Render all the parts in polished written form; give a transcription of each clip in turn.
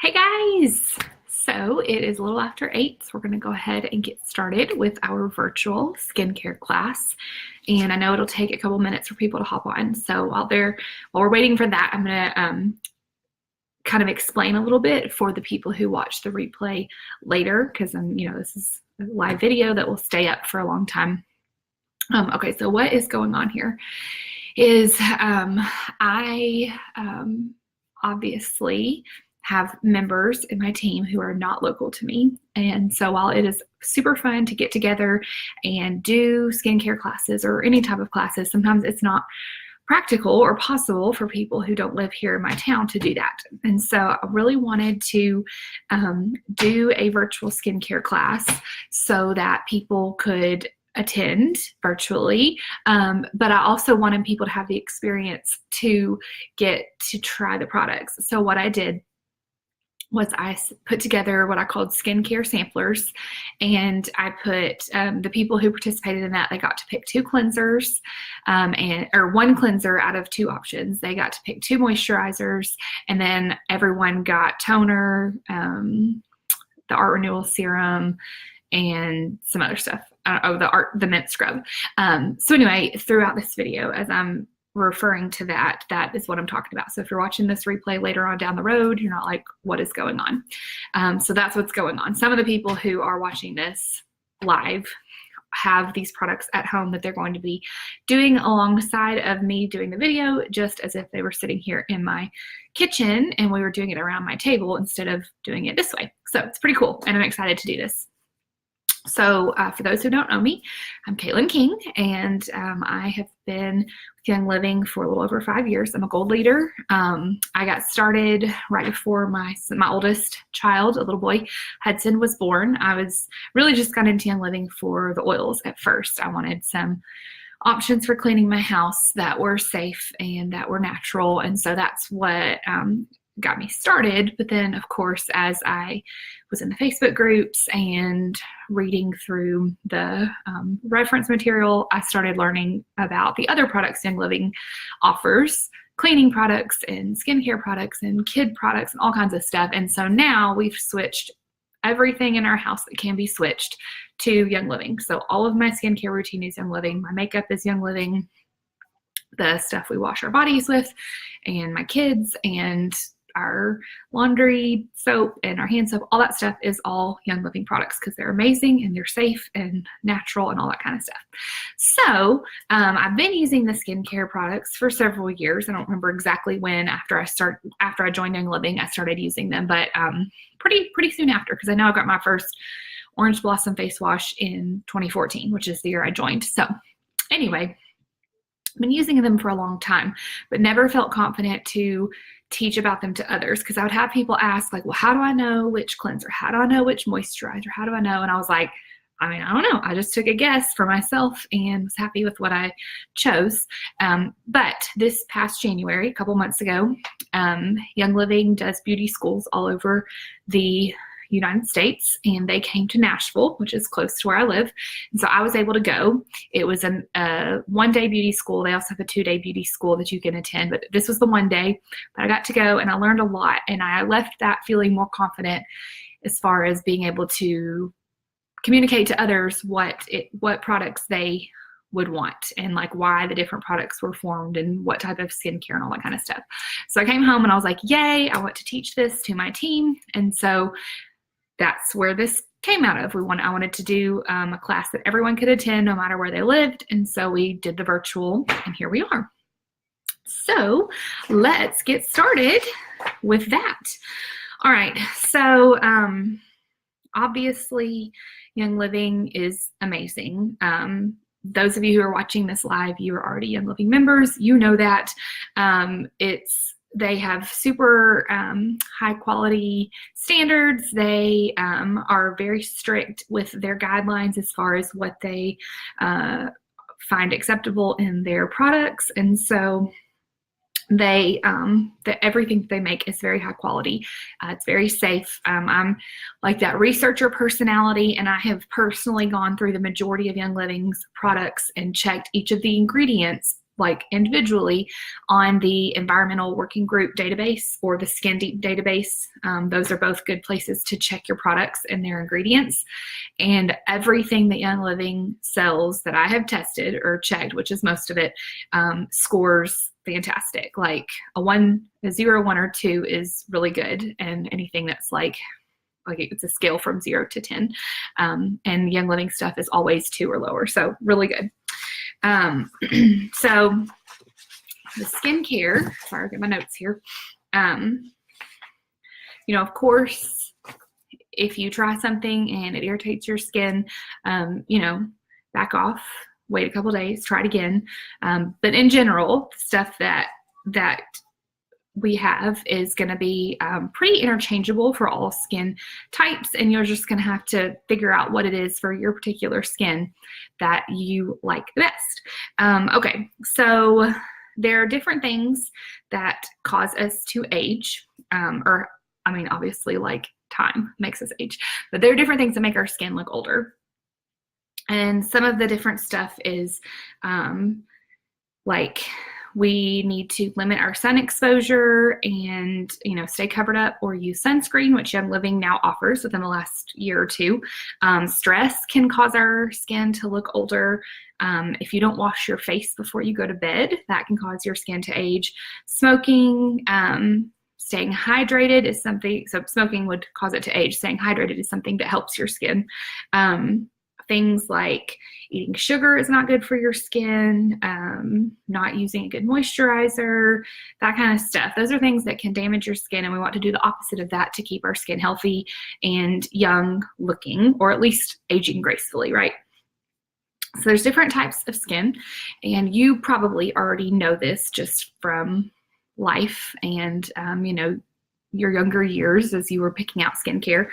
Hey guys! So it is a little after 8, so we're going to go ahead and get started with our virtual skincare class. And I know it'll take a couple minutes for people to hop on. So while we're waiting for that, I'm going to kind of explain a little bit for the people who watch the replay later, because this is a live video that will stay up for a long time. Okay, so what is going on here is I obviously have members in my team who are not local to me. And so while it is super fun to get together and do skincare classes or any type of classes, sometimes it's not practical or possible for people who don't live here in my town to do that. And so I really wanted to do a virtual skincare class so that people could attend virtually, but I also wanted people to have the experience to get to try the products. So what I did was I put together what I called skincare samplers, and I put the people who participated in that, they got to pick 2 cleansers or 1 cleanser out of 2 options. They got to pick 2 moisturizers, and then everyone got toner, the Art Renewal serum, and some other stuff. The mint scrub. So anyway, throughout this video, as I'm referring to that is what I'm talking about. So if you're watching this replay later on down the road, you're not like, what is going on? So that's what's going on. Some of the people who are watching this live have these products at home that they're going to be doing alongside of me doing the video, just as if they were sitting here in my kitchen and we were doing it around my table instead of doing it this way. So it's pretty cool, and I'm excited to do this. So for those who don't know me, I'm Caitlin King, and I have been with Young Living for a little over 5 years. I'm a gold leader. I got started right before my oldest child, a little boy, Hudson, was born. I was really just got into Young Living for the oils at first. I wanted some options for cleaning my house that were safe and that were natural, and so that's what got me started. But then, of course, as I was in the Facebook groups and reading through the reference material, I started learning about the other products Young Living offers, cleaning products and skincare products and kid products and all kinds of stuff. And so now we've switched everything in our house that can be switched to Young Living. So all of my skincare routine is Young Living. My makeup is Young Living. The stuff we wash our bodies with, and my kids, and our laundry soap and our hand soap, all that stuff is all Young Living products because they're amazing and they're safe and natural and all that kind of stuff. So I've been using the skincare products for several years. I don't remember exactly when after I joined Young Living I started using them, but pretty soon after, because I know I got my first Orange Blossom face wash in 2014, which is the year I joined. So anyway, I've been using them for a long time, but never felt confident to teach about them to others, because I would have people ask, like, well, how do I know which cleanser? How do I know which moisturizer? How do I know? And I was like, I don't know. I just took a guess for myself and was happy with what I chose. But this past January, a couple months ago, Young Living does beauty schools all over the United States, and they came to Nashville, which is close to where I live. And so I was able to go. It was a 1-day beauty school. They also have a 2-day beauty school that you can attend, but this was the 1 day. But I got to go and I learned a lot, and I left that feeling more confident as far as being able to communicate to others what products they would want, and like why the different products were formed and what type of skincare and all that kind of stuff. So I came home and I was like, yay, I want to teach this to my team. And so that's where this came out of. I wanted to do a class that everyone could attend no matter where they lived. And so we did the virtual, and here we are. So let's get started with that. All right. So obviously Young Living is amazing. Those of you who are watching this live, you are already Young Living members. You know that. They have super high quality standards. They are very strict with their guidelines as far as what they find acceptable in their products. And so everything they make is very high quality. It's very safe. I'm like that researcher personality, and I have personally gone through the majority of Young Living's products and checked each of the ingredients like individually on the environmental working group database or the Skin Deep database. Those are both good places to check your products and their ingredients. And everything that Young Living sells that I have tested or checked, which is most of it, scores fantastic. Like a 0, 1, or 2 is really good, and anything that's like it's a scale from 0 to 10. And Young Living stuff is always 2 or lower, so really good. So the skincare, sorry, I'll get my notes here. You know, of course, if you try something and it irritates your skin, you know, back off, wait a couple days, try it again. But in general, stuff that we have is going to be pretty interchangeable for all skin types, and you're just going to have to figure out what it is for your particular skin that you like the best. Okay, so there are different things that cause us to age, or I mean, obviously, like time makes us age, but there are different things that make our skin look older. And some of the different stuff is like we need to limit our sun exposure and, you know, stay covered up or use sunscreen, which Young Living now offers within the last year or two. Stress can cause our skin to look older. If you don't wash your face before you go to bed, that can cause your skin to age. Smoking, staying hydrated is something, so smoking would cause it to age. Staying hydrated is something that helps your skin. Things like eating sugar is not good for your skin, not using a good moisturizer, that kind of stuff. Those are things that can damage your skin, and we want to do the opposite of that to keep our skin healthy and young looking, or at least aging gracefully, right? So there's different types of skin, and you probably already know this just from life and, you know, your younger years as you were picking out skincare.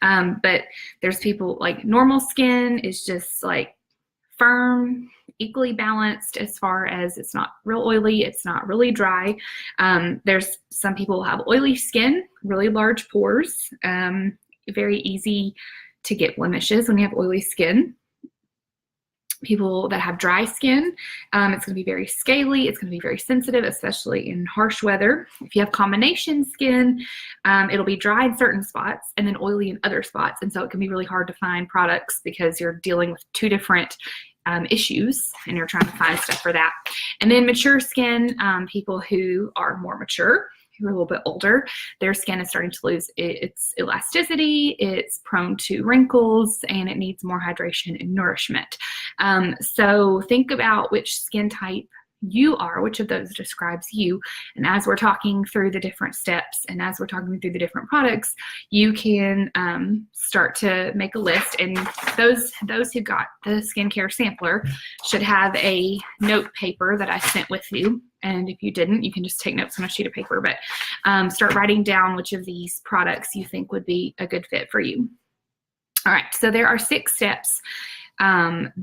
But there's people like normal skin is just like firm, equally balanced as far as it's not real oily, it's not really dry. There's some people who have oily skin, really large pores, very easy to get blemishes when you have oily skin. People that have dry skin, it's going to be very scaly. It's going to be very sensitive, especially in harsh weather. If you have combination skin, it'll be dry in certain spots and then oily in other spots. And so it can be really hard to find products because you're dealing with 2 different issues and you're trying to find stuff for that. And then mature skin, people who are more mature, who are a little bit older, their skin is starting to lose its elasticity, it's prone to wrinkles, and it needs more hydration and nourishment. So think about which skin type you are, which of those describes you. And as we're talking through the different steps and as we're talking through the different products, you can start to make a list. And those who got the skincare sampler should have a note paper that I sent with you. And if you didn't, you can just take notes on a sheet of paper, but start writing down which of these products you think would be a good fit for you. All right, so there are 6 steps 5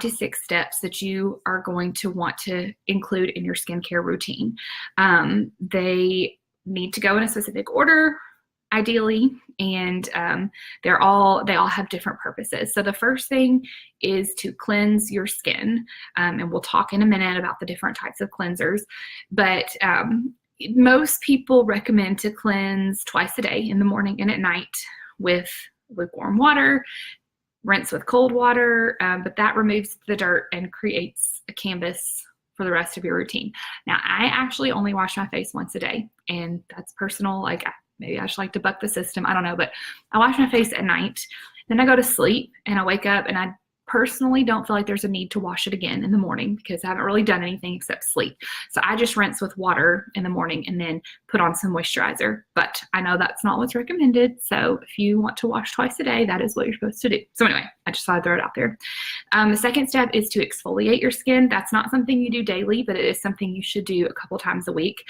to 6 steps that you are going to want to include in your skincare routine. They need to go in a specific order, ideally, and they all have different purposes. So the first thing is to cleanse your skin, and we'll talk in a minute about the different types of cleansers, but most people recommend to cleanse twice a day, in the morning and at night, with lukewarm water. Rinse with cold water, but that removes the dirt and creates a canvas for the rest of your routine. Now, I actually only wash my face once a day, and that's personal. Like, maybe I just like to buck the system. I don't know, but I wash my face at night. Then I go to sleep, and I wake up, and I personally don't feel like there's a need to wash it again in the morning because I haven't really done anything except sleep. So I just rinse with water in the morning and then put on some moisturizer. But I know that's not what's recommended. So if you want to wash twice a day, that is what you're supposed to do. So anyway, I just thought I'd throw it out there. The second step is to exfoliate your skin. That's not something you do daily, but it is something you should do a couple times a week.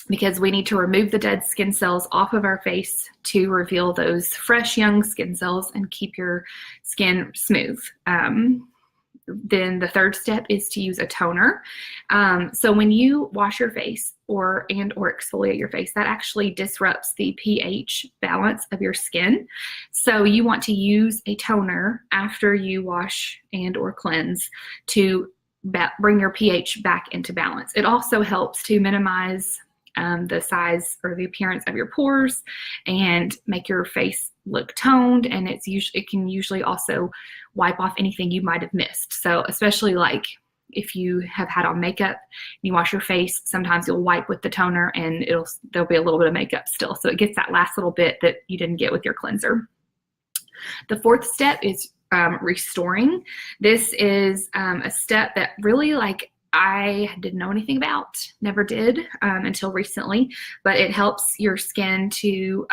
Because we need to remove the dead skin cells off of our face to reveal those fresh, young skin cells and keep your skin smooth. Then the third step is to use a toner. So when you wash your face or exfoliate your face, that actually disrupts the pH balance of your skin. So you want to use a toner after you wash and or cleanse to bring your pH back into balance. It also helps to minimize the size or the appearance of your pores and make your face look toned, and it can usually also wipe off anything you might have missed. So especially like if you have had on makeup and you wash your face, sometimes you'll wipe with the toner and there'll be a little bit of makeup still. So it gets that last little bit that you didn't get with your cleanser. The fourth step is restoring. This is a step that really I didn't know anything about, never did until recently, but it helps your skin to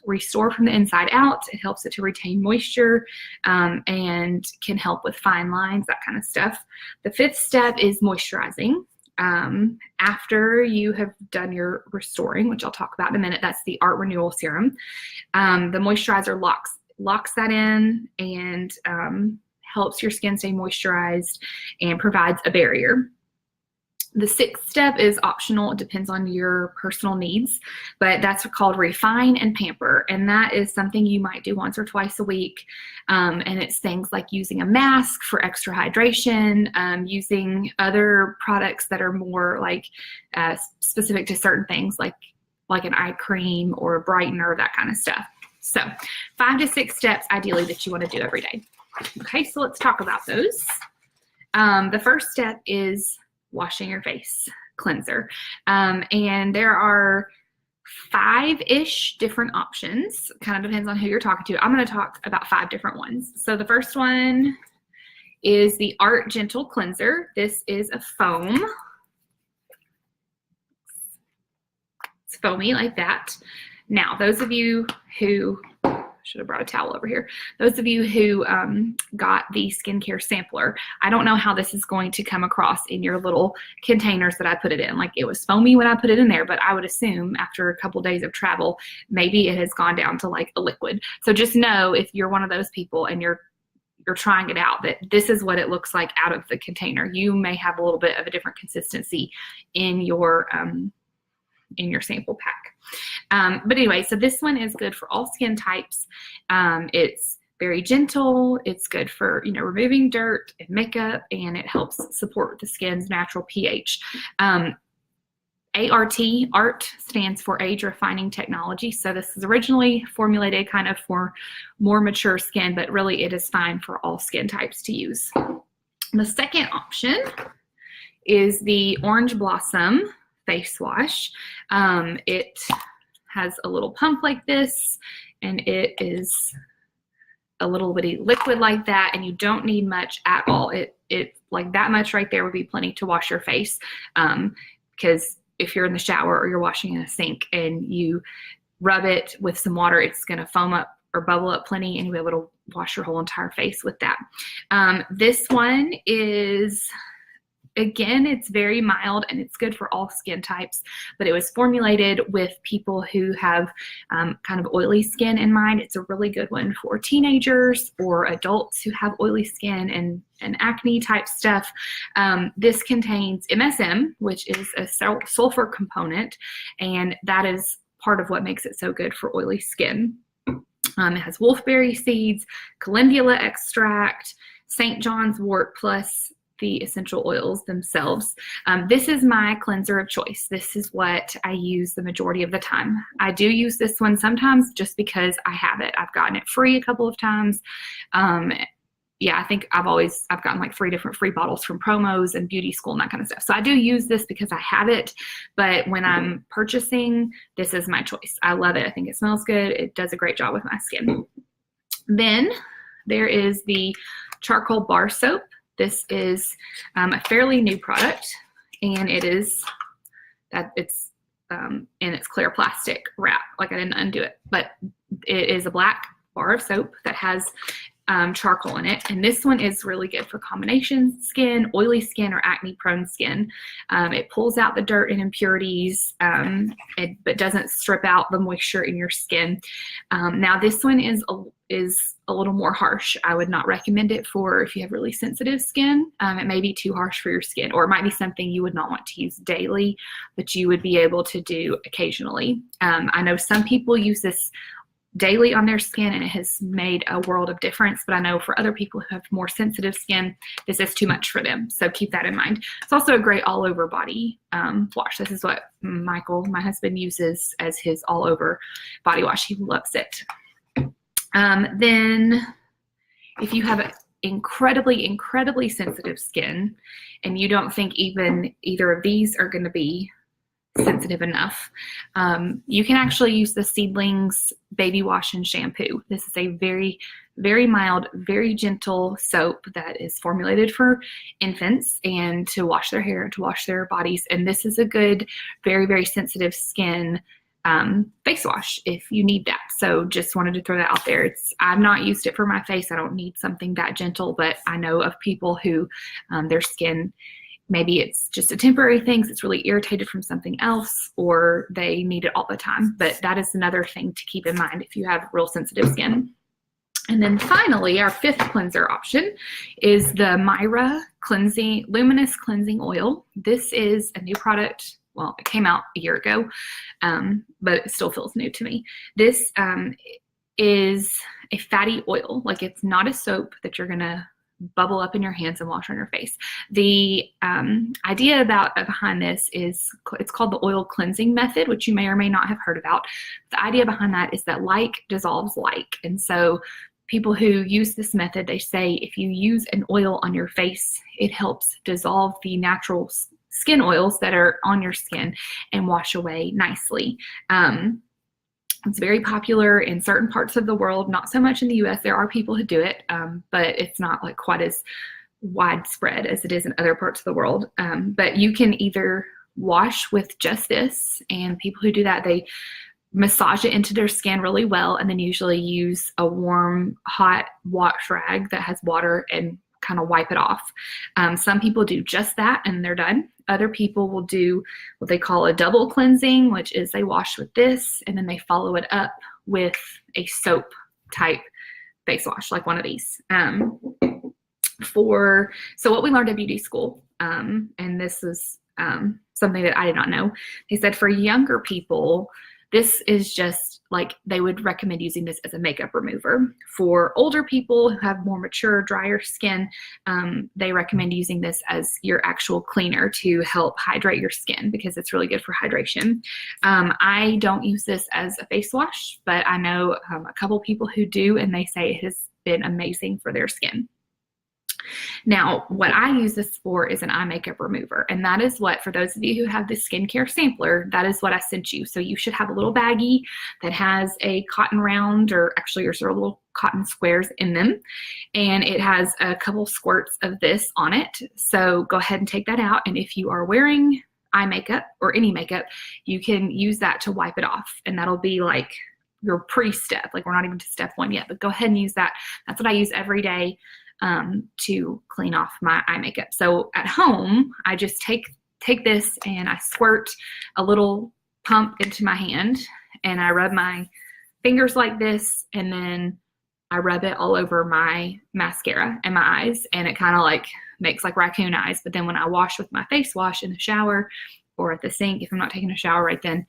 restore from the inside out. It helps it to retain moisture and can help with fine lines, that kind of stuff. The fifth step is moisturizing. After you have done your restoring, which I'll talk about in a minute, that's the Renewal serum. The moisturizer locks that in and helps your skin stay moisturized and provides a barrier. The sixth step is optional. It depends on your personal needs, but that's called refine and pamper. And that is something you might do once or twice a week. And it's things like using a mask for extra hydration, using other products that are more specific to certain things like an eye cream or a brightener, that kind of stuff. So 5 to 6 steps ideally that you want to do every day. Okay, so let's talk about those. The first step is washing your face cleanser. And there are 5-ish different options. Kind of depends on who you're talking to. I'm going to talk about 5 different ones. So the first one is the Art Gentle Cleanser. This is a foam. It's foamy like that. Now, those of you who should have brought a towel over here. Those of you who got the skincare sampler, I don't know how this is going to come across in your little containers that I put it in. Like, it was foamy when I put it in there, but I would assume after a couple days of travel, maybe it has gone down to like a liquid. So just know if you're one of those people and you're trying it out, that this is what it looks like out of the container. You may have a little bit of a different consistency in your sample pack. But anyway, so this one is good for all skin types. It's very gentle. It's good for, removing dirt and makeup, and it helps support the skin's natural pH. ART stands for Age Refining Technology. So this is originally formulated kind of for more mature skin, but really it is fine for all skin types to use. The second option is the Orange Blossom face wash. It has a little pump like this, and it is a little bitty liquid like that, and you don't need much at all. It like that much right there would be plenty to wash your face, because if you're in the shower or you're washing in a sink and you rub it with some water, it's going to foam up or bubble up plenty, and you'll be able to wash your whole entire face with that. This one is, again, it's very mild and it's good for all skin types, but it was formulated with people who have kind of oily skin in mind. It's a really good one for teenagers or adults who have oily skin and acne type stuff. This contains MSM, which is a sulfur component, and that is part of what makes it so good for oily skin. It has wolfberry seeds, calendula extract, St. John's wort, plus the essential oils themselves. This is my cleanser of choice. This is what I use the majority of the time. I do use this one sometimes just because I have it. I've gotten it free a couple of times. Yeah, I think I've gotten like 3 different free bottles from promos and beauty school and that kind of stuff. So I do use this because I have it, but when I'm purchasing, this is my choice. I love it. I think it smells good. It does a great job with my skin. Then there is the charcoal bar soap. This is a fairly new product, and it's in its clear plastic wrap. Like, I didn't undo it, but it is a black bar of soap that has charcoal in it, and this one is really good for combination skin, oily skin, or acne prone skin. It pulls out the dirt and impurities, but doesn't strip out the moisture in your skin. Now this one is a little more harsh. I would not recommend it for if you have really sensitive skin. It may be too harsh for your skin, or it might be something you would not want to use daily, but you would be able to do occasionally. I know some people use this daily on their skin, and it has made a world of difference. But I know for other people who have more sensitive skin, this is too much for them. So keep that in mind. It's also a great all over body wash. This is what Michael, my husband, uses as his all over body wash. He loves it. Then if you have incredibly sensitive skin and you don't think even either of these are going to be sensitive enough, you can actually use the Seedlings baby wash and shampoo. This is a very mild, very gentle soap that is formulated for infants and to wash their hair, to wash their bodies. And this is a good, very sensitive skin face wash if you need that. So just wanted to throw that out there. I've not used it for my face. I don't need something that gentle, but I know of people who their skin, maybe it's just a temporary thing, it's really irritated from something else, or they need it all the time. But that is another thing to keep in mind if you have real sensitive skin. And then finally, our fifth cleanser option is the Myra Luminous Cleansing Oil. This is a new product. Well, it came out a year ago, but it still feels new to me. This is a fatty oil. Like, it's not a soap that you're gonna bubble up in your hands and wash on your face. The idea behind this is, it's called the oil cleansing method, which you may or may not have heard about. The idea behind that is that like dissolves like. And so people who use this method, they say if you use an oil on your face, it helps dissolve the natural skin oils that are on your skin and wash away nicely. It's very popular in certain parts of the world, not so much in the US. There are people who do it, but it's not like quite as widespread as it is in other parts of the world. But you can either wash with just this, and people who do that, they massage it into their skin really well, and then usually use a warm, hot wash rag that has water and kind of wipe it off. Some people do just that and they're done. Other people will do what they call a double cleansing, which is they wash with this and then they follow it up with a soap type face wash, like one of these. So what we learned at beauty school, and this is something that I did not know, they said for younger people, this is just like, they would recommend using this as a makeup remover. For older people who have more mature, drier skin, they recommend using this as your actual cleaner to help hydrate your skin, because it's really good for hydration. I don't use this as a face wash, but I know a couple people who do, and they say it has been amazing for their skin. Now, what I use this for is an eye makeup remover, and that is what, for those of you who have the skincare sampler, that is what I sent you. So you should have a little baggie that has a cotton round, or actually your sort of little cotton squares in them, and it has a couple squirts of this on it. So go ahead and take that out, and if you are wearing eye makeup or any makeup, you can use that to wipe it off, and that'll be like your pre-step. Like, we're not even to step one yet, but go ahead and use that. That's what I use every day to clean off my eye makeup. So at home, I just take this and I squirt a little pump into my hand, and I rub my fingers like this, and then I rub it all over my mascara and my eyes, and it kind of like makes like raccoon eyes. But then when I wash with my face wash in the shower or at the sink, if I'm not taking a shower right then,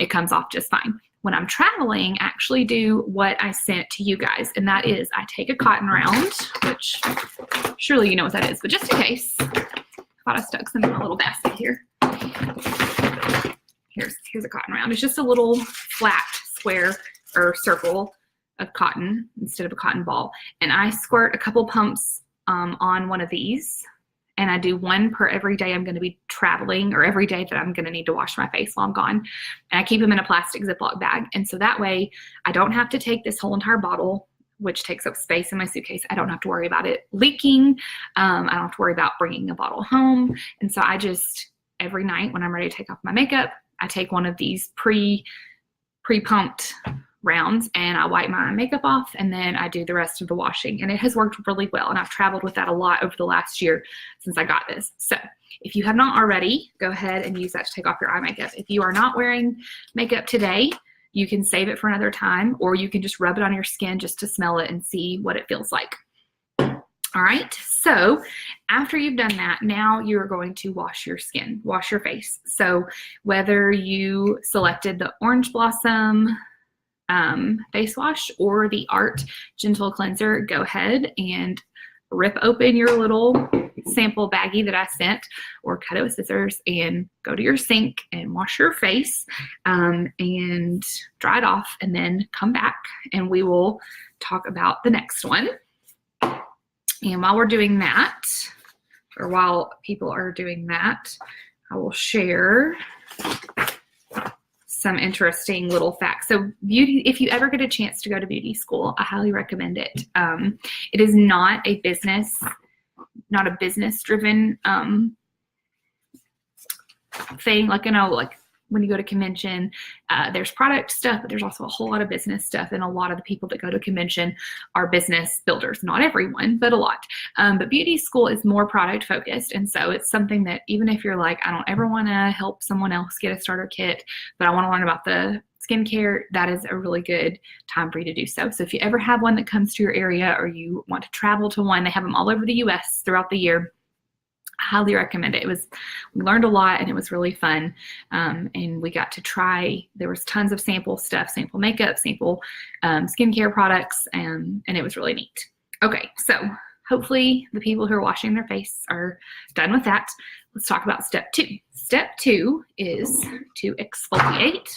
it comes off just fine. When I'm traveling, I actually do what I sent to you guys, and that is I take a cotton round, which surely you know what that is, but just in case, I thought I stuck some in a little basket here. Here's a cotton round. It's just a little flat square or circle of cotton instead of a cotton ball, and I squirt a couple pumps on one of these. And I do one per every day I'm going to be traveling, or every day that I'm going to need to wash my face while I'm gone. And I keep them in a plastic Ziploc bag. And so that way I don't have to take this whole entire bottle, which takes up space in my suitcase. I don't have to worry about it leaking. I don't have to worry about bringing a bottle home. And so I just, every night when I'm ready to take off my makeup, I take one of these pre-pumped rounds and I wipe my makeup off, and then I do the rest of the washing, and it has worked really well, and I've traveled with that a lot over the last year since I got this. So if you have not already, go ahead and use that to take off your eye makeup. If you are not wearing makeup today, you can save it for another time, or you can just rub it on your skin just to smell it and see what it feels like. All right, so after you've done that, now you're going to wash your skin, wash your face. So whether you selected the Orange Blossom face wash or the Art Gentle Cleanser, go ahead and rip open your little sample baggie that I sent, or cut it with scissors, and go to your sink and wash your face and dry it off, and then come back and we will talk about the next one. And while we're doing that, or while people are doing that, I will share some interesting little facts. So beauty, if you ever get a chance to go to beauty school, I highly recommend it. It is not a business driven thing. Like, you know, like when you go to convention, there's product stuff, but there's also a whole lot of business stuff. And a lot of the people that go to convention are business builders. Not everyone, but a lot. But beauty school is more product focused. And so it's something that even if you're like, I don't ever want to help someone else get a starter kit, but I want to learn about the skincare, that is a really good time for you to do so. So if you ever have one that comes to your area, or you want to travel to one, they have them all over the US throughout the year. Highly recommend it. We learned a lot, and it was really fun. And we got to try, there was tons of sample stuff, sample makeup, sample skincare products, and it was really neat. Okay, so hopefully the people who are washing their face are done with that. Let's talk about step 2. Step 2 is to exfoliate.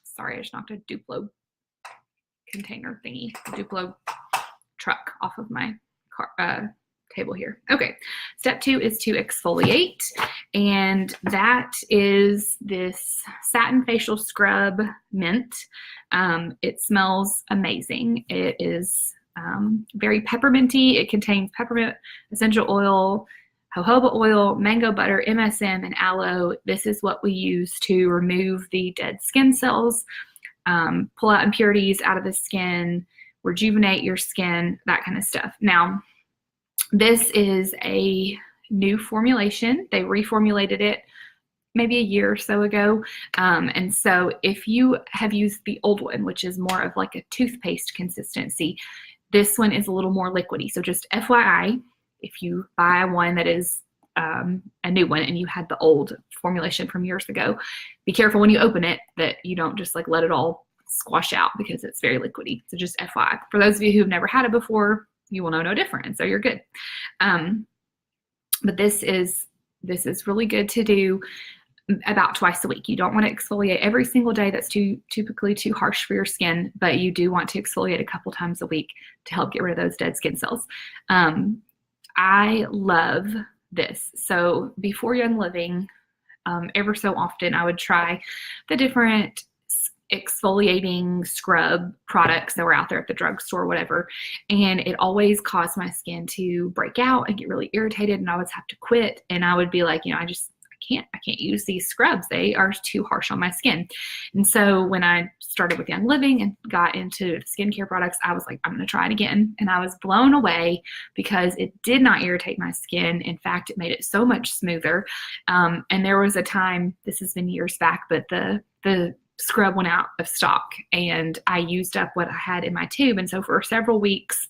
Sorry, I just knocked a Duplo container thingy, Duplo truck off of my car, table here. Okay, step 2 is to exfoliate, and that is this satin facial scrub mint. It smells amazing. It is very pepperminty. It contains peppermint essential oil, jojoba oil, mango butter, MSM, and aloe. This is what we use to remove the dead skin cells, pull out impurities out of the skin, rejuvenate your skin, that kind of stuff. Now, this is a new formulation. They reformulated it maybe a year or so ago. And so if you have used the old one, which is more of like a toothpaste consistency, this one is a little more liquidy. So just FYI, if you buy one that is a new one and you had the old formulation from years ago, be careful when you open it that you don't just like let it all squash out, because it's very liquidy. So just FYI. For those of you who've never had it before, you will know no different, so you're good. But this is really good to do about twice a week. You don't want to exfoliate every single day. That's typically too harsh for your skin, but you do want to exfoliate a couple times a week to help get rid of those dead skin cells. I love this. So before Young Living, ever so often I would try the different exfoliating scrub products that were out there at the drugstore, whatever, and it always caused my skin to break out and get really irritated, and I would have to quit. And I would be like, you know, I can't use these scrubs. They are too harsh on my skin. And so when I started with Young Living and got into skincare products, I was like, I'm going to try it again. And I was blown away because it did not irritate my skin. In fact, it made it so much smoother. And there was a time, this has been years back, but the scrub went out of stock and I used up what I had in my tube. And so for several weeks,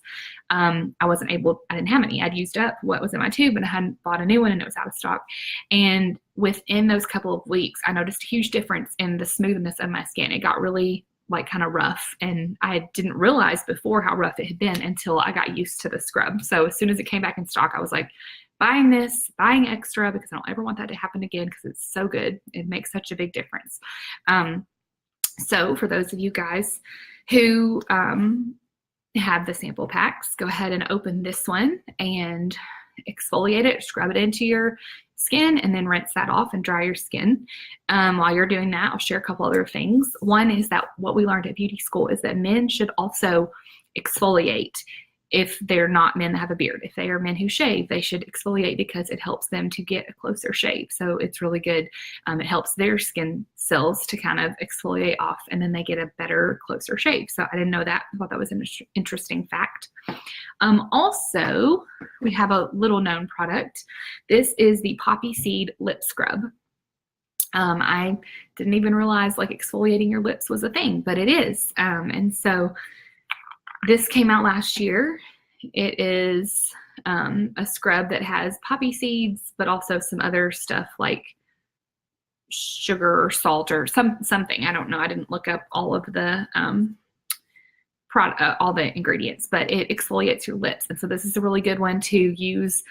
I didn't have any. I'd used up what was in my tube and I hadn't bought a new one and it was out of stock. And within those couple of weeks, I noticed a huge difference in the smoothness of my skin. It got really like kind of rough, and I didn't realize before how rough it had been until I got used to the scrub. So as soon as it came back in stock, I was like, buying extra, because I don't ever want that to happen again because it's so good. It makes such a big difference. So for those of you guys who have the sample packs, go ahead and open this one and exfoliate it, scrub it into your skin, and then rinse that off and dry your skin. While you're doing that, I'll share a couple other things. One is that what we learned at beauty school is that men should also exfoliate if they're not men that have a beard. If they are men who shave, they should exfoliate because it helps them to get a closer shave. So it's really good. It helps their skin cells to kind of exfoliate off, and then they get a better, closer shave. So I didn't know that. I thought that was an interesting fact. Also, we have a little known product. This is the poppy seed lip scrub. I didn't even realize like exfoliating your lips was a thing, but it is. And so this came out last year. It is a scrub that has poppy seeds, but also some other stuff like sugar or salt or something. I don't know. I didn't look up all of the all the ingredients, but it exfoliates your lips. And so this is a really good one to use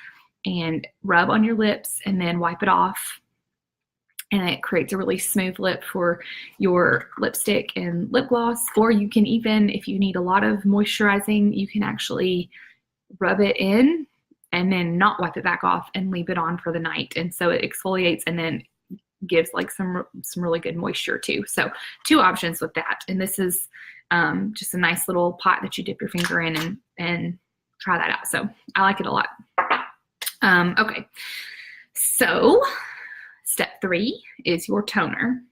and rub on your lips and then wipe it off. And it creates a really smooth lip for your lipstick and lip gloss. Or you can even, if you need a lot of moisturizing, you can actually rub it in and then not wipe it back off and leave it on for the night. And so it exfoliates and then gives like some really good moisture too. So 2 options with that. And this is just a nice little pot that you dip your finger in and try that out. So I like it a lot. Okay, so step 3 is your toner.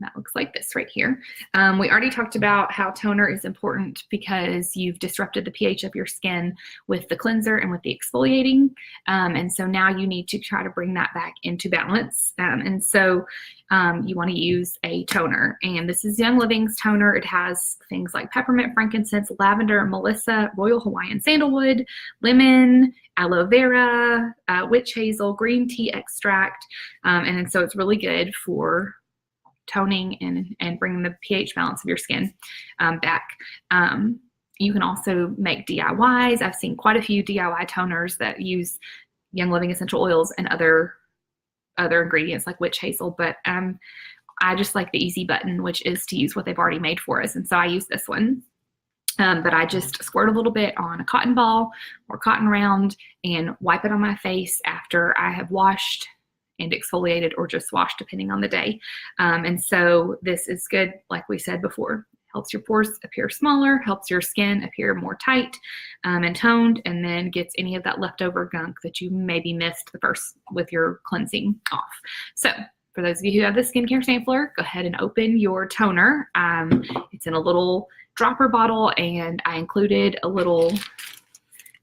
That looks like this right here. We already talked about how toner is important because you've disrupted the pH of your skin with the cleanser and with the exfoliating. And so now you need to try to bring that back into balance. And so you want to use a toner. And this is Young Living's toner. It has things like peppermint, frankincense, lavender, melissa, royal Hawaiian sandalwood, lemon, aloe vera, witch hazel, green tea extract. And so it's really good for toning and bringing the pH balance of your skin back. You can also make DIYs. I've seen quite a few DIY toners that use Young Living essential oils and other ingredients like witch hazel, but I just like the easy button, which is to use what they've already made for us. And so I use this one. But I just squirt a little bit on a cotton ball or cotton round and wipe it on my face after I have washed and exfoliated or just washed depending on the day. And so this is good, like we said before. Helps your pores appear smaller, helps your skin appear more tight and toned, and then gets any of that leftover gunk that you maybe missed with your cleansing off. So for those of you who have the skincare sampler, go ahead and open your toner. It's in a little dropper bottle, and I included a little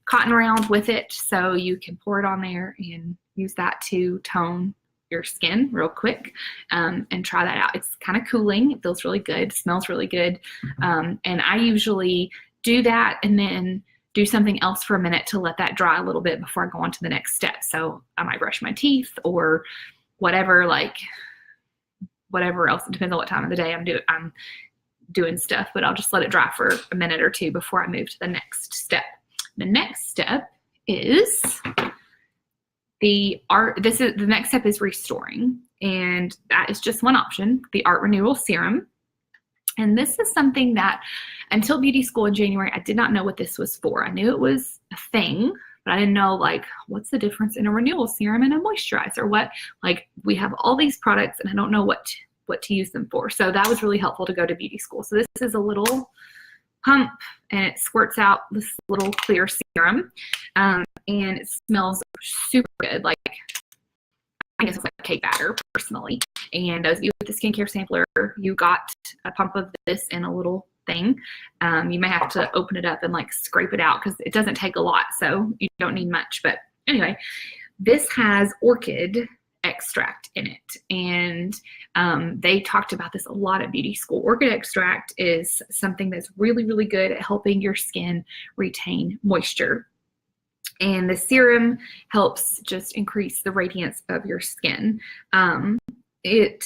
cotton round with it so you can pour it on there and use that to tone your skin real quick and try that out. It's kind of cooling. It feels really good. Smells really good. And I usually do that and then do something else for a minute to let that dry a little bit before I go on to the next step. So I might brush my teeth or whatever else. It depends on what time of the day I'm doing stuff, but I'll just let it dry for a minute or 2 before I move to the next step. The next step is the next step is restoring, and that is just one option, the Art Renewal Serum. And this is something that until beauty school in January, I did not know what this was for. I knew it was a thing, but I didn't know like what's the difference in a renewal serum and a moisturizer. We have all these products and I don't know what to use them for. So that was really helpful to go to beauty school. So this is a little pump and it squirts out this little clear serum. And it smells super good. Like, I guess it's like cake batter personally. And those of you with the skincare sampler, you got a pump of this in a little thing. You may have to open it up and like scrape it out because it doesn't take a lot. So you don't need much. But anyway, this has orchid extract in it. And they talked about this a lot at beauty school. Orchid extract is something that's really, really good at helping your skin retain moisture. And the serum helps just increase the radiance of your skin. It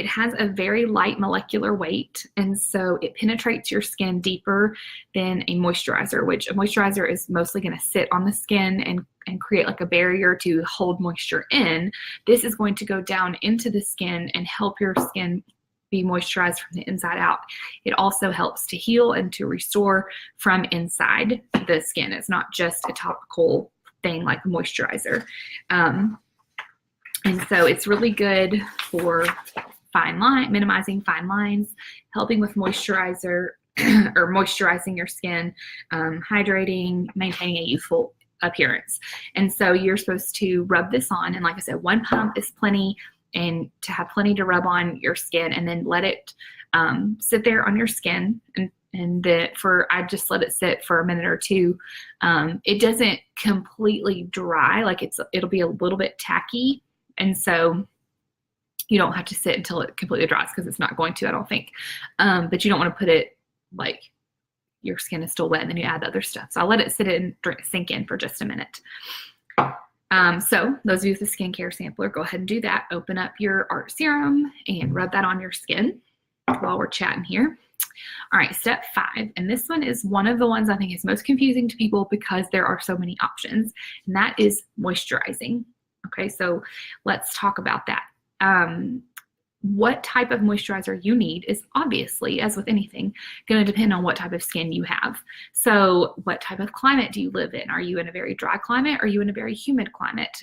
has a very light molecular weight, and so it penetrates your skin deeper than a moisturizer, which a moisturizer is mostly going to sit on the skin and create like a barrier to hold moisture in. This is going to go down into the skin and help your skin be moisturized from the inside out. It also helps to heal and to restore from inside the skin. It's not just a topical thing like a moisturizer. And so it's really good for minimizing fine lines, helping with moisturizer or moisturizing your skin, hydrating, maintaining a youthful appearance. And so you're supposed to rub this on. And like I said, 1 pump is plenty, and to have plenty to rub on your skin, and then let it sit there on your skin. And I just let it sit for a minute or 2. It doesn't completely dry, like it'll be a little bit tacky. And so you don't have to sit until it completely dries, because it's not going to, I don't think. But you don't want to put it like your skin is still wet and then you add the other stuff. So I'll let it sit and sink in for just a minute. So those of you with the skincare sampler, go ahead and do that. Open up your Art Serum and rub that on your skin while we're chatting here. All right, step 5, and this one is one of the ones I think is most confusing to people because there are so many options, and that is moisturizing. Okay, so let's talk about that. What type of moisturizer you need is obviously, as with anything, going to depend on what type of skin you have. So what type of climate do you live in? Are you in a very dry climate? Are you in a very humid climate?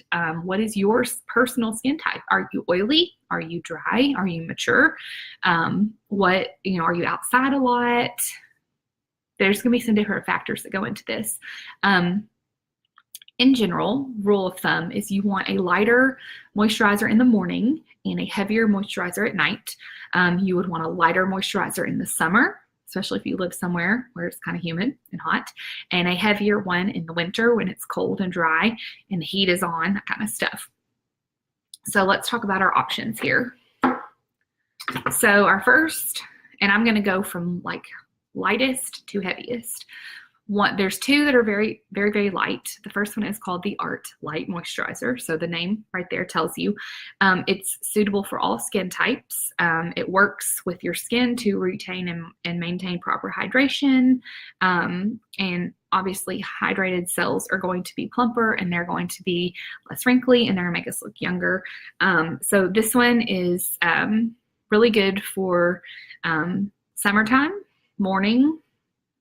What is your personal skin type? Are you oily? Are you dry? Are you mature? Are you outside a lot? There's going to be some different factors that go into this. In general, rule of thumb is you want a lighter moisturizer in the morning and a heavier moisturizer at night. You would want a lighter moisturizer in the summer, especially if you live somewhere where it's kind of humid and hot, and a heavier one in the winter when it's cold and dry and the heat is on, that kind of stuff. So let's talk about our options here. So our first, and I'm going to go from like lightest to heaviest. There's 2 that are very, very, very light. The first one is called the Art Light Moisturizer. So the name right there tells you it's suitable for all skin types. It works with your skin to retain and maintain proper hydration. And obviously hydrated cells are going to be plumper and they're going to be less wrinkly and they're going to make us look younger. So this one is really good for summertime, morning.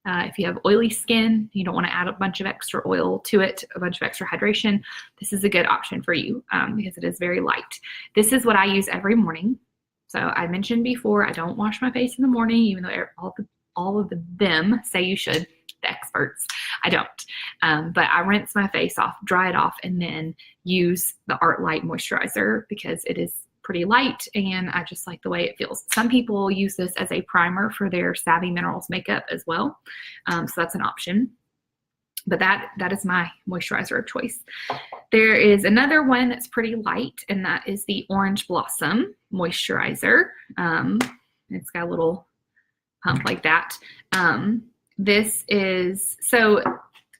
If you have oily skin, you don't want to add a bunch of extra oil to it, a bunch of extra hydration, this is a good option for you because it is very light. This is what I use every morning. So I mentioned before, I don't wash my face in the morning, even though all of them say you should, the experts. I don't. But I rinse my face off, dry it off, and then use the Art Light Moisturizer because it is pretty light and I just like the way it feels. Some people use this as a primer for their Savvy Minerals makeup as well. So that's an option. But that is my moisturizer of choice. There is another one that's pretty light, and that is the Orange Blossom Moisturizer. It's got a little pump like that. This is, so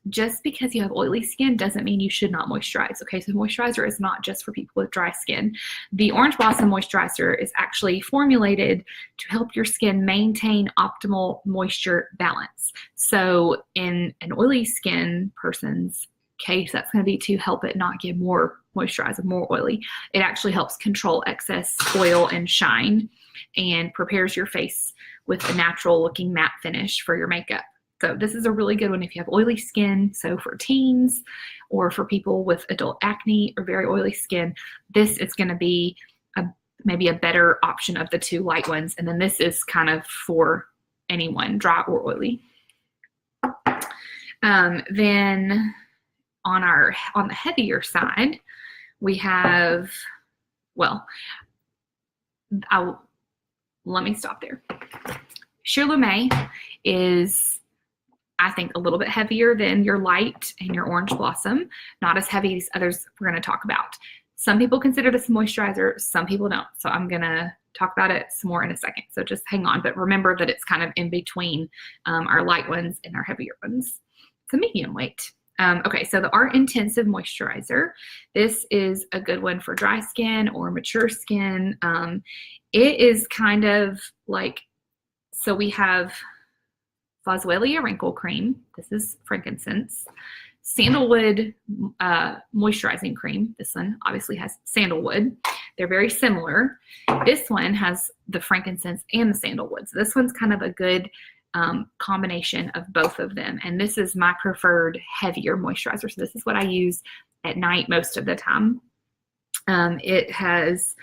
just because you have oily skin doesn't mean you should not moisturize. Okay, so moisturizer is not just for people with dry skin. The Orange Blossom Moisturizer is actually formulated to help your skin maintain optimal moisture balance. So in an oily skin person's case, that's going to be to help it not get more moisturized and more oily. It actually helps control excess oil and shine and prepares your face with a natural looking matte finish for your makeup. So this is a really good one if you have oily skin. So for teens or for people with adult acne or very oily skin, this is going to be maybe a better option of the 2 light ones. And then this is kind of for anyone, dry or oily. Then on the heavier side, we have, well, let me stop there. Sheer Lumet is, I think, a little bit heavier than your light and your Orange Blossom. Not as heavy as others we're going to talk about. Some people consider this a moisturizer, some people don't. So I'm going to talk about it some more in a second. So just hang on. But remember that it's kind of in between our light ones and our heavier ones. It's a medium weight. Okay, so the Art Intensive Moisturizer. This is a good one for dry skin or mature skin. It is kind of like, so we have Boswellia Wrinkle Cream. This is frankincense. Sandalwood moisturizing cream. This one obviously has sandalwood. They're very similar. This one has the frankincense and the sandalwood. So this one's kind of a good combination of both of them. And this is my preferred heavier moisturizer. So this is what I use at night most of the time. It has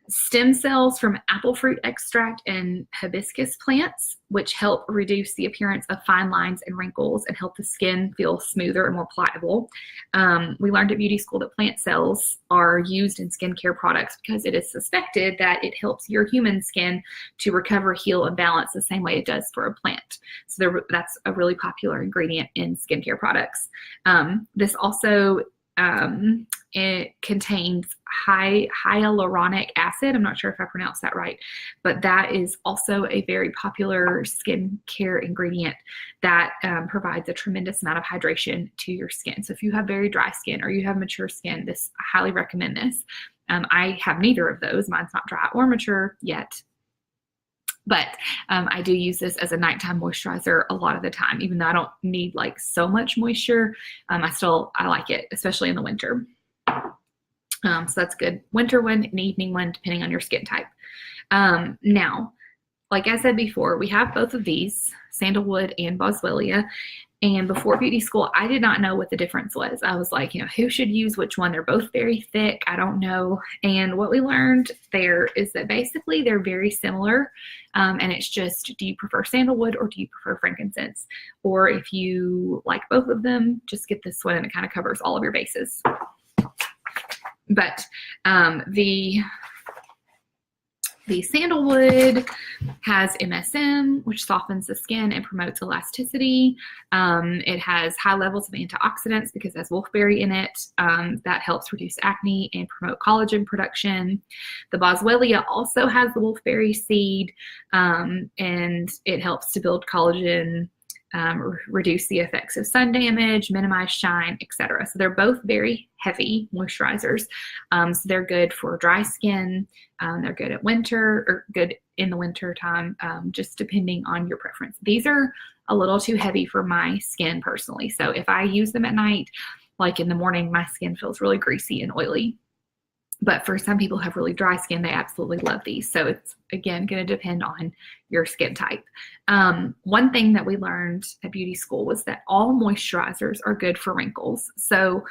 stem cells from apple fruit extract and hibiscus plants, which help reduce the appearance of fine lines and wrinkles and help the skin feel smoother and more pliable. We learned at beauty school that plant cells are used in skincare products because it is suspected that it helps your human skin to recover, heal, and balance the same way it does for a plant. So that's a really popular ingredient in skincare products. This also it contains hyaluronic acid. I'm not sure if I pronounced that right, but that is also a very popular skincare ingredient that provides a tremendous amount of hydration to your skin. So if you have very dry skin or you have mature skin, I highly recommend this. I have neither of those. Mine's not dry or mature yet. But I do use this as a nighttime moisturizer a lot of the time, even though I don't need like so much moisture. I like it, especially in the winter. So that's good. Winter one and evening one, depending on your skin type. Now, like I said before, we have both of these, sandalwood and boswellia. And before beauty school, I did not know what the difference was. I was like, who should use which one? They're both very thick. I don't know. And what we learned there is that basically they're very similar. And it's just, do you prefer sandalwood or do you prefer frankincense? Or if you like both of them, just get this one and it kind of covers all of your bases. But the sandalwood has MSM, which softens the skin and promotes elasticity. It has high levels of antioxidants because it has wolfberry in it. That helps reduce acne and promote collagen production. The boswellia also has the wolfberry seed, and it helps to build collagen, reduce the effects of sun damage, minimize shine, etc. So they're both very heavy moisturizers. So they're good for dry skin. They're good at winter, or good in the winter time, just depending on your preference. These are a little too heavy for my skin personally. So if I use them at night, like in the morning, my skin feels really greasy and oily. But for some people who have really dry skin, they absolutely love these. So it's, again, going to depend on your skin type. One thing that we learned at beauty school was that all moisturizers are good for wrinkles. So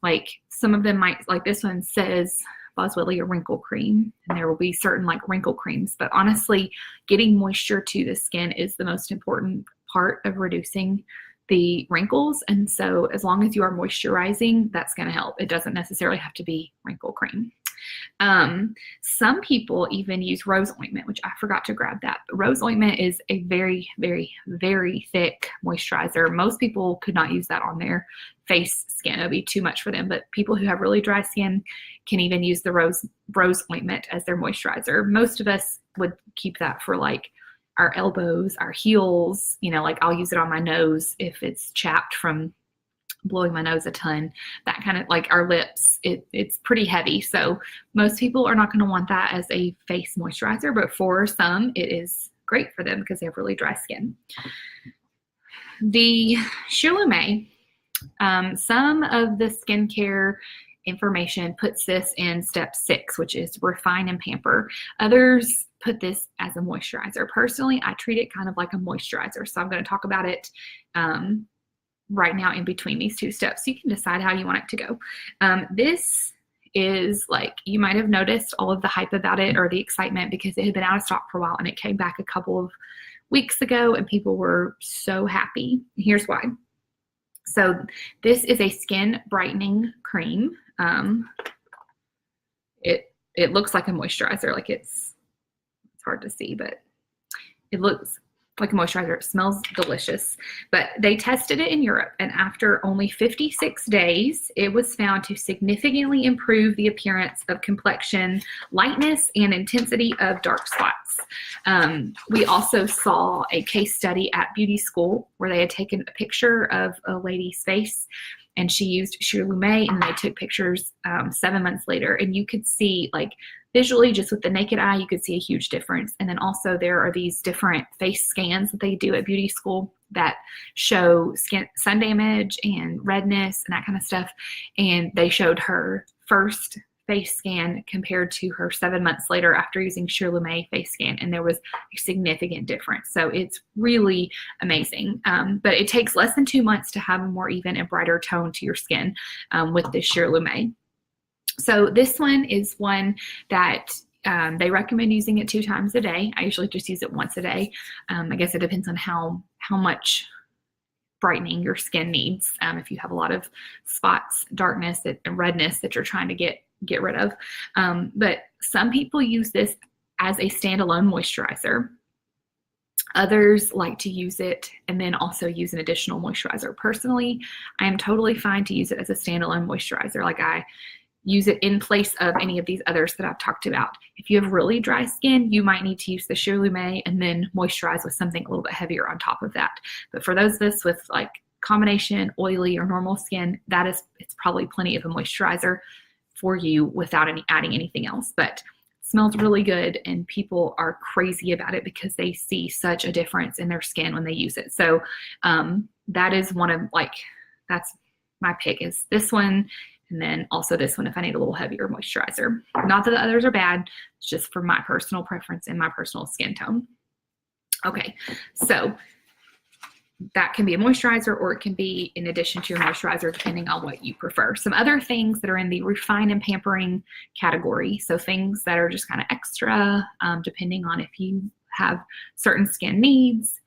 like some of them might, like this one says boswellia wrinkle cream, and there will be certain like wrinkle creams. But honestly, getting moisture to the skin is the most important part of reducing the wrinkles. And so as long as you are moisturizing, that's going to help. It doesn't necessarily have to be wrinkle cream. Some people even use rose ointment, which I forgot to grab that. But rose ointment is a very, very, very thick moisturizer. Most people could not use that on their face skin. It would be too much for them. But people who have really dry skin can even use the rose ointment as their moisturizer. Most of us would keep that for like our elbows, our heels, like I'll use it on my nose if it's chapped from blowing my nose a ton, that kind of, like our lips, it's pretty heavy. So most people are not going to want that as a face moisturizer, but for some, it is great for them because they have really dry skin. The Shirley some of the skincare information puts this in step 6, which is refine and pamper. Others put this as a moisturizer. Personally, I treat it kind of like a moisturizer. So I'm going to talk about it right now in between these two steps. So you can decide how you want it to go. This is like, you might have noticed all of the hype about it or the excitement because it had been out of stock for a while and it came back a couple of weeks ago and people were so happy. Here's why. So this is a skin brightening cream. It looks like a moisturizer, like it's hard to see, but it looks like a moisturizer. It smells delicious. But they tested it in Europe, and after only 56 days, it was found to significantly improve the appearance of complexion, lightness, and intensity of dark spots. We also saw a case study at beauty school where they had taken a picture of a lady's face, and she used Shirley, and they took pictures 7 months later, and you could see, like, visually, just with the naked eye, you could see a huge difference. And then also there are these different face scans that they do at beauty school that show sun damage and redness and that kind of stuff. And they showed her first face scan compared to her 7 months later after using Shirley face scan, and there was a significant difference. So it's really amazing. But it takes less than 2 months to have a more even and brighter tone to your skin with this Shirley. So this one is one that they recommend using it 2 times a day. I usually just use it once a day. I guess it depends on how much brightening your skin needs. If you have a lot of spots, darkness, and redness that you're trying to get rid of. But some people use this as a standalone moisturizer. Others like to use it and then also use an additional moisturizer. Personally, I am totally fine to use it as a standalone moisturizer. Like use it in place of any of these others that I've talked about. If you have really dry skin, you might need to use the Sheer Lumet and then moisturize with something a little bit heavier on top of that. But for those of us with like combination oily or normal skin, it's probably plenty of a moisturizer for you without adding anything else. But it smells really good, and people are crazy about it because they see such a difference in their skin when they use it. So that is that's my pick, is this one. And then also this one if I need a little heavier moisturizer. Not that the others are bad, it's just for my personal preference and my personal skin tone. Okay, so that can be a moisturizer, or it can be in addition to your moisturizer, depending on what you prefer. Some other things that are in the refine and pampering category, so things that are just kind of extra, depending on if you have certain skin needs.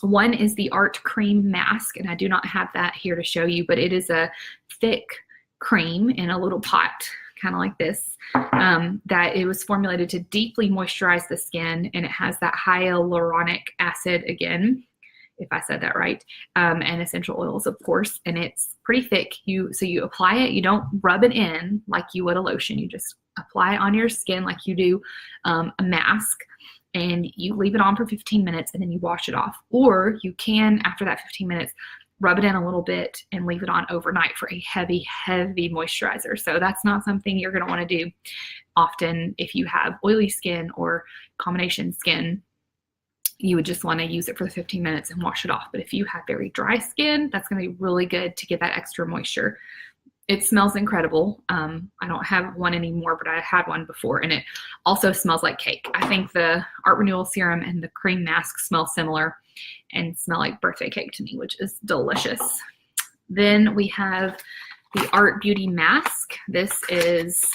One is the Art Cream Mask, and I do not have that here to show you, but it is a thick cream in a little pot, kind of like this, that it was formulated to deeply moisturize the skin, and it has that hyaluronic acid, again, if I said that right, and essential oils, of course, and it's pretty thick. So you apply it, you don't rub it in like you would a lotion, you just apply it on your skin like you do a mask, and you leave it on for 15 minutes and then you wash it off. Or you can, after that 15 minutes, rub it in a little bit and leave it on overnight for a heavy, heavy moisturizer. So that's not something you're going to want to do often if you have oily skin or combination skin. You would just want to use it for the 15 minutes and wash it off. But if you have very dry skin, that's going to be really good to get that extra moisture. It smells incredible. I don't have one anymore, but I had one before, and it also smells like cake. I think the Art Renewal Serum and the cream mask smell similar and smell like birthday cake to me, which is delicious. Then we have the Art Beauty Mask. This is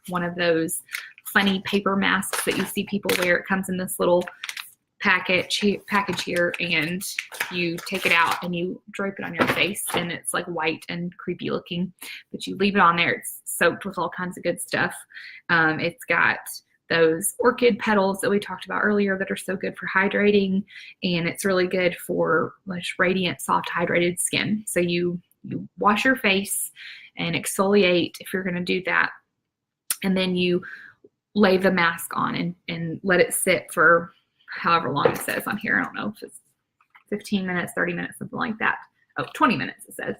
one of those funny paper masks that you see people wear. It comes in this little package here, and you take it out and you drape it on your face, and it's like white and creepy looking, but you leave it on there. It's soaked with all kinds of good stuff. It's got those orchid petals that we talked about earlier that are so good for hydrating, and it's really good for radiant, soft, hydrated skin. So you wash your face and exfoliate if you're going to do that, and then you lay the mask on and let it sit for however long it says on here. I don't know if it's 15 minutes, 30 minutes, something like that. Oh, 20 minutes it says.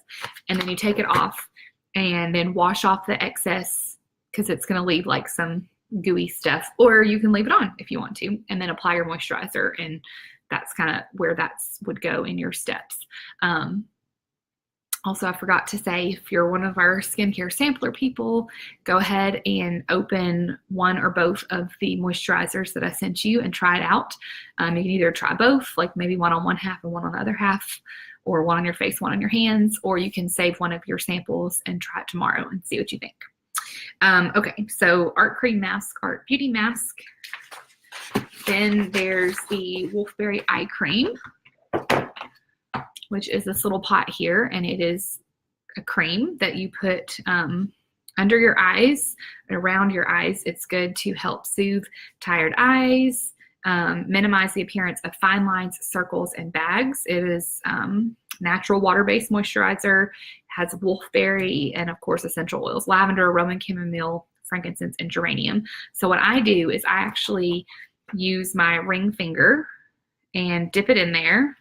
And then you take it off and then wash off the excess, because it's going to leave like some gooey stuff, or you can leave it on if you want to, and then apply your moisturizer, and that's kind of where that would go in your steps. Also, I forgot to say, if you're one of our skincare sampler people, go ahead and open one or both of the moisturizers that I sent you and try it out. You can either try both, like maybe one on one half and one on the other half, or one on your face, one on your hands, or you can save one of your samples and try it tomorrow and see what you think. Okay, so Art Cream Mask, Art Beauty Mask. Then there's the Wolfberry Eye Cream, which is this little pot here, and it is a cream that you put under your eyes, around your eyes. It's good to help soothe tired eyes, minimize the appearance of fine lines, circles, and bags. It is natural water-based moisturizer, has wolfberry, and of course essential oils, lavender, Roman chamomile, frankincense, and geranium. So what I do is I actually use my ring finger and dip it in there,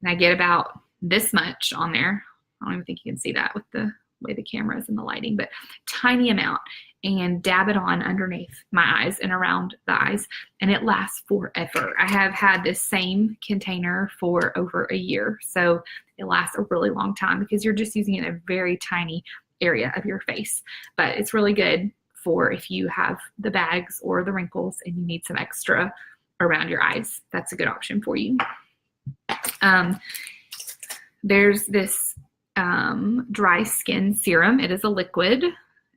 and I get about this much on there. I don't even think you can see that with the way the camera is and the lighting, but tiny amount, and dab it on underneath my eyes and around the eyes, and it lasts forever. I have had this same container for over a year, so it lasts a really long time because you're just using it in a very tiny area of your face. But it's really good for if you have the bags or the wrinkles and you need some extra around your eyes. That's a good option for you. There's this dry skin serum. It is a liquid,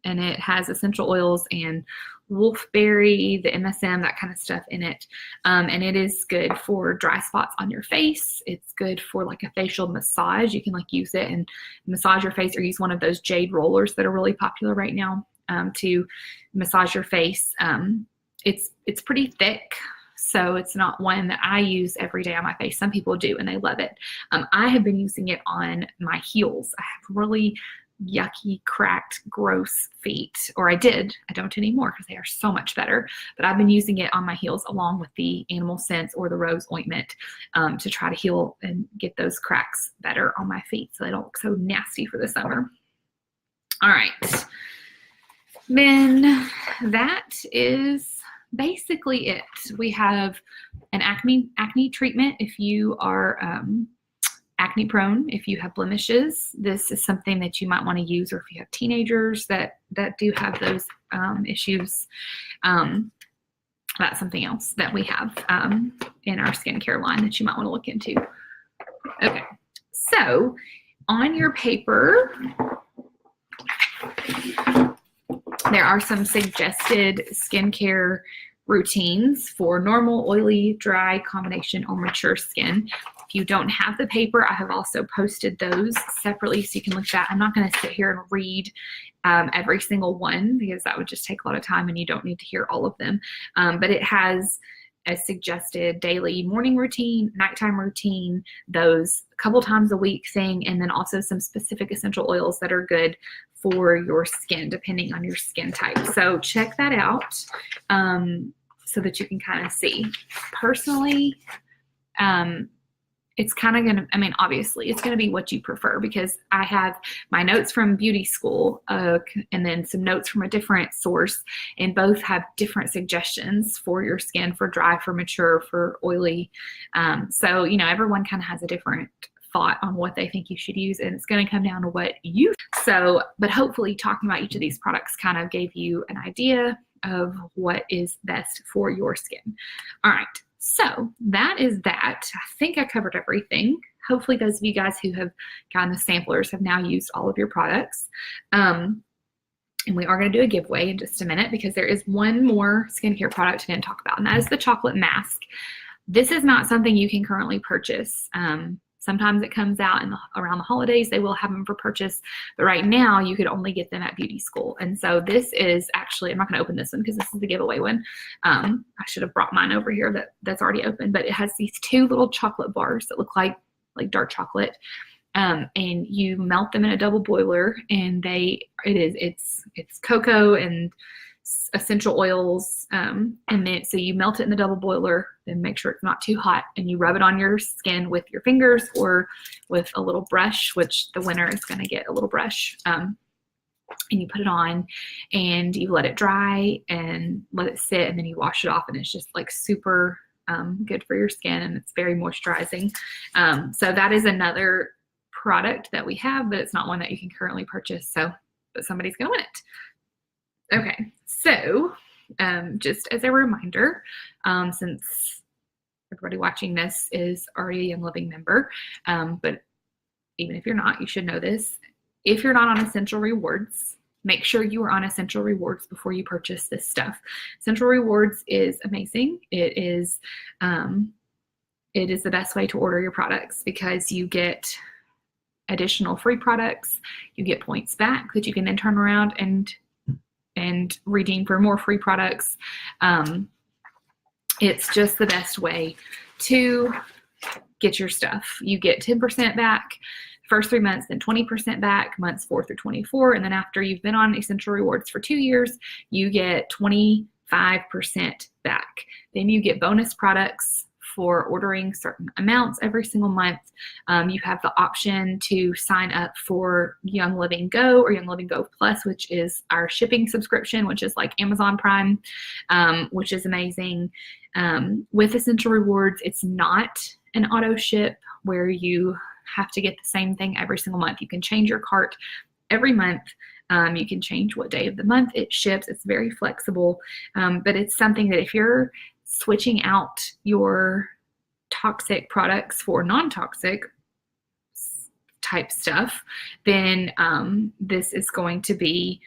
and it has essential oils and wolfberry, the MSM, that kind of stuff in it. And it is good for dry spots on your face. It's good for like a facial massage. You can like use it and massage your face, or use one of those jade rollers that are really popular right now to massage your face. It's pretty thick, so it's not one that I use every day on my face. Some people do, and they love it. I have been using it on my heels. I have really yucky, cracked, gross feet, or I did. I don't anymore because they are so much better. But I've been using it on my heels along with the Animal Sense or the Rose ointment to try to heal and get those cracks better on my feet so they don't look so nasty for the summer. All right. Then that is basically it. We have an acne treatment if you are acne prone, if you have blemishes. This is something that you might want to use, or if you have teenagers that do have those issues. That's something else that we have in our skincare line that you might want to look into. Okay, so on your paper, there are some suggested skincare routines for normal, oily, dry, combination, or mature skin. If you don't have the paper, I have also posted those separately so you can look at that. I'm not going to sit here and read every single one because that would just take a lot of time and you don't need to hear all of them. But it has a suggested daily morning routine, nighttime routine, those couple times a week thing, and then also some specific essential oils that are good for your skin depending on your skin type. So check that out so that you can kind of see. Personally, it's kind of going to, I mean, obviously it's going to be what you prefer because I have my notes from beauty school and then some notes from a different source, and both have different suggestions for your skin, for dry, for mature, for oily. So, you know, everyone kind of has a different thought on what they think you should use, and it's going to come down to what you. So, but hopefully talking about each of these products kind of gave you an idea of what is best for your skin. All right. So that is that. I think I covered everything. Hopefully those of you guys who have gotten the samplers have now used all of your products. And we are going to do a giveaway in just a minute because there is one more skincare product I didn't talk about, and that is the chocolate mask. This is not something you can currently purchase. Sometimes it comes out around the holidays. They will have them for purchase. But right now, you could only get them at beauty school. And so this is actually, I'm not going to open this one because this is the giveaway one. I should have brought mine over here that's already open. But it has these two little chocolate bars that look like dark chocolate. And you melt them in a double boiler. And it's cocoa and essential oils, and then so you melt it in the double boiler, then make sure it's not too hot, and you rub it on your skin with your fingers or with a little brush, which the winner is going to get a little brush, and you put it on and you let it dry and let it sit, and then you wash it off, and it's just like super good for your skin, and it's very moisturizing. So that is another product that we have, but it's not one that you can currently purchase, but somebody's going to win it. Okay, so just as a reminder, since everybody watching this is already a Young Living member, but even if you're not, you should know this. If you're not on Essential Rewards, make sure you are on Essential Rewards before you purchase this stuff. Essential Rewards is amazing. It is the best way to order your products because you get additional free products. You get points back that you can then turn around and redeem for more free products. It's just the best way to get your stuff. You get 10% back first 3 months, then 20% back months 4 through 24. And then after you've been on Essential Rewards for 2 years, you get 25% back. Then you get bonus products for ordering certain amounts every single month. You have the option to sign up for Young Living Go or Young Living Go Plus, which is our shipping subscription, which is like Amazon Prime, which is amazing. With Essential Rewards, it's not an auto ship where you have to get the same thing every single month. You can change your cart every month. You can change what day of the month it ships. It's very flexible, but it's something that if you're switching out your toxic products for non-toxic type stuff, then this is going to be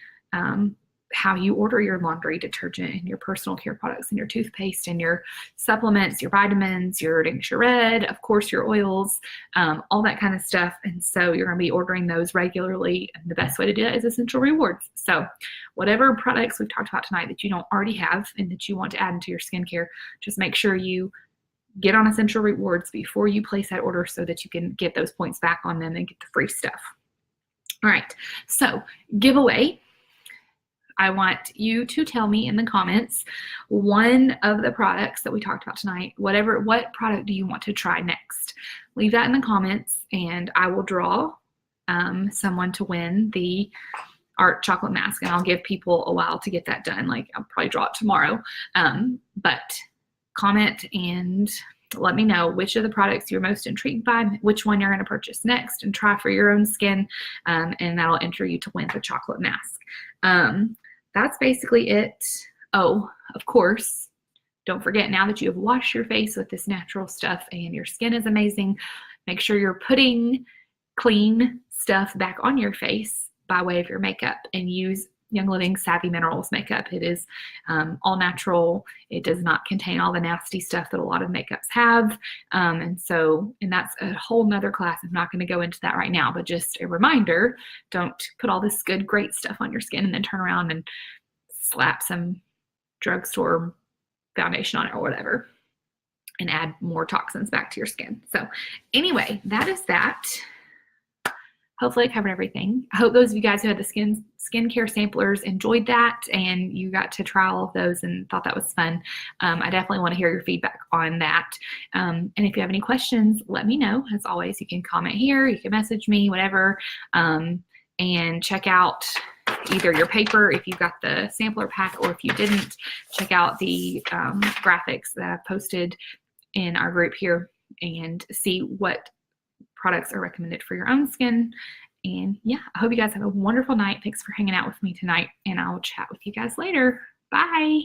how you order your laundry detergent and your personal care products and your toothpaste and your supplements, your vitamins, your Denture Red, of course, your oils, all that kind of stuff. And so you're going to be ordering those regularly. And the best way to do that is Essential Rewards. So whatever products we've talked about tonight that you don't already have and that you want to add into your skincare, just make sure you get on Essential Rewards before you place that order so that you can get those points back on them and get the free stuff. All right, so giveaway. I want you to tell me in the comments one of the products that we talked about tonight, what product do you want to try next? Leave that in the comments and I will draw someone to win the art chocolate mask, and I'll give people a while to get that done. Like I'll probably draw it tomorrow. But comment and let me know which of the products you're most intrigued by, which one you're going to purchase next and try for your own skin, and that'll enter you to win the chocolate mask. That's basically it. Oh, of course, don't forget, now that you have washed your face with this natural stuff and your skin is amazing, make sure you're putting clean stuff back on your face by way of your makeup, and use Young Living Savvy Minerals makeup. It is all natural. It does not contain all the nasty stuff that a lot of makeups have. And that's a whole nother class. I'm not going to go into that right now, but just a reminder, don't put all this good, great stuff on your skin and then turn around and slap some drugstore foundation on it or whatever and add more toxins back to your skin. So anyway, that is that. Hopefully I covered everything. I hope those of you guys who had the skincare samplers enjoyed that and you got to try all of those and thought that was fun. I definitely want to hear your feedback on that. And if you have any questions, let me know. As always, you can comment here, you can message me, whatever, and check out either your paper if you've got the sampler pack, or if you didn't, check out the graphics that I've posted in our group here and see what products are recommended for your own skin. And yeah, I hope you guys have a wonderful night. Thanks for hanging out with me tonight, and I'll chat with you guys later. Bye.